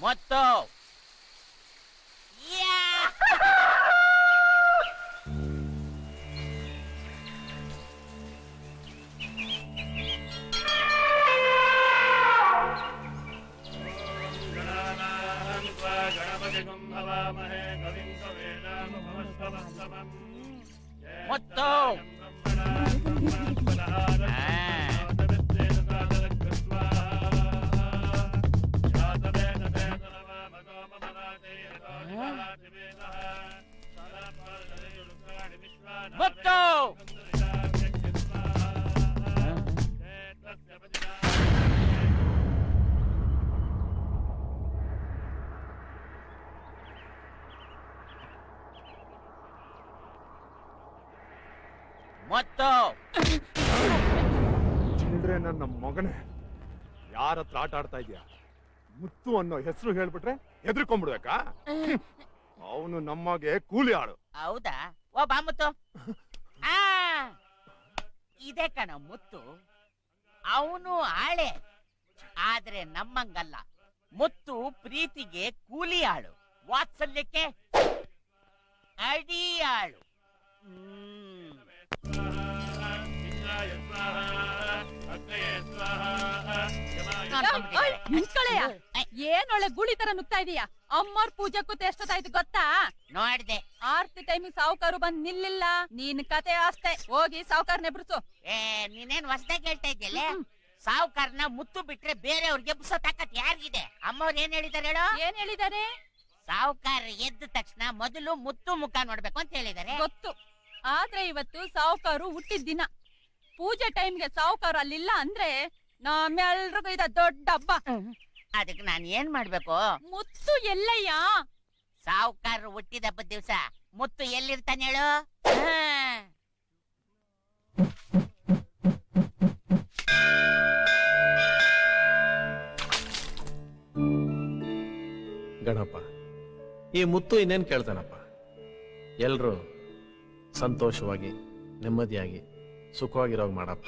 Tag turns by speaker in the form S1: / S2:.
S1: ಮುತ್ತು ಮುತ್ತು ಮುತ್ತು ಮುತ್ತು
S2: ಚಿಲ್ಡ್ರೆ ನನ್ನ ಮಗನೇ ಯಾರ ಹತ್ರ ಆಟ ಆಡ್ತಾ ಇದೀಯಾ? ಮುತ್ತು ಅನ್ನೋ ಹೆಸರು ಹೇಳ್ಬಿಟ್ರೆ ಹೆದರ್ಕೊಂಡ್ಬಿಡ್ಬೇಕಾ? ಅವನು ನಮಗೆ ಕೂಲಿ ಆಳು.
S1: ಹೌದಾ? ಓ ಬಾ ಮುತ್ತು. ಇದೇ ಕಣ ಮುತ್ತು. ಅವನು ಆಳೆ, ಆದ್ರೆ ನಮ್ಮಂಗಲ್ಲ. ಮುತ್ತು ಪ್ರೀತಿಗೆ ಕೂಲಿ ಆಳು, ವಾತ್ಸಲ್ಯಕ್ಕೆ ಅಡಿ ಆಳು.
S3: ಏನೊಳ್ಳೆ ಗುಳಿ ತರ ನುಗ್ತಾ ಇದೀಯಾ? ಅಮ್ಮವ್ರ ಪೂಜೆ ಕೂತ ಎಷ್ಟೊತ್ತಾಯ್ತು ಗೊತ್ತಾ?
S1: ನೋಡ್ದೆ.
S3: ಆರ್ತಿ ಟೈಮಿಗೆ ಸಾವುಕಾರು ಬಂದ್ ನಿಲ್ಲಿಲ್ಲ. ನೀನ್ ಕತೆ ಅಷ್ಟೇ. ಹೋಗಿ ಸಾವುಕಾರ್ ನೆಬ್ರಿಸು.
S1: ನೀನೇನ್ ಹೊಸದಾಗಿ ಹೇಳ್ತಾ ಇದ್ಯಲ್ಲ? ಸಾವುಕಾರನ ಮುತ್ತು ಬಿಟ್ರೆ ಬೇರೆಯವ್ರಿಗೆ ಎಬ್ಸೋ ತಾಕತ್ ಯಾರಿಗಿದೆ? ಅಮ್ಮವ್ರು ಏನ್ ಹೇಳಿದಾರೆ ಹೇಳೋ?
S3: ಏನ್ ಹೇಳಿದಾರೆ?
S1: ಸಾವುಕಾರ ಎದ್ದ ತಕ್ಷಣ ಮೊದಲು ಮುತ್ತು ಮುಖ ನೋಡ್ಬೇಕು ಅಂತ ಹೇಳಿದಾರೆ.
S3: ಗೊತ್ತು, ಆದ್ರೆ ಇವತ್ತು ಸಾವುಕಾರು ಹುಟ್ಟಿದ ದಿನ. ಪೂಜೆ ಟೈಮ್ಗೆ ಸಾವುಕಾರ ಅಲ್ಲಿಲ್ಲ ಅಂದ್ರೆ ನಮ್ಮೆಲ್ರಿಗೂ ಇದ ದೊಡ್ಡ ಹಬ್ಬ.
S1: ಅದಕ್ಕೆ ನಾನ್ ಏನ್ ಮಾಡ್ಬೇಕು?
S3: ಮುತ್ತು ಎಲ್ಲಯ್ಯ?
S1: ಸಾವುಕಾರ ಹುಟ್ಟಿದ ಹಬ್ಬದ ದಿವ್ಸ ಮುತ್ತು ಎಲ್ಲಿರ್ತಾನೆ ಹೇಳು?
S4: ಗಣಪ, ಈ ಮುತ್ತು ಇನ್ನೇನ್ ಕೇಳ್ತಾನಪ್ಪ? ಎಲ್ರು ಸಂತೋಷವಾಗಿ ನೆಮ್ಮದಿಯಾಗಿ ಸುಖವಾಗಿರೋಗ್ ಮಾಡಪ್ಪ.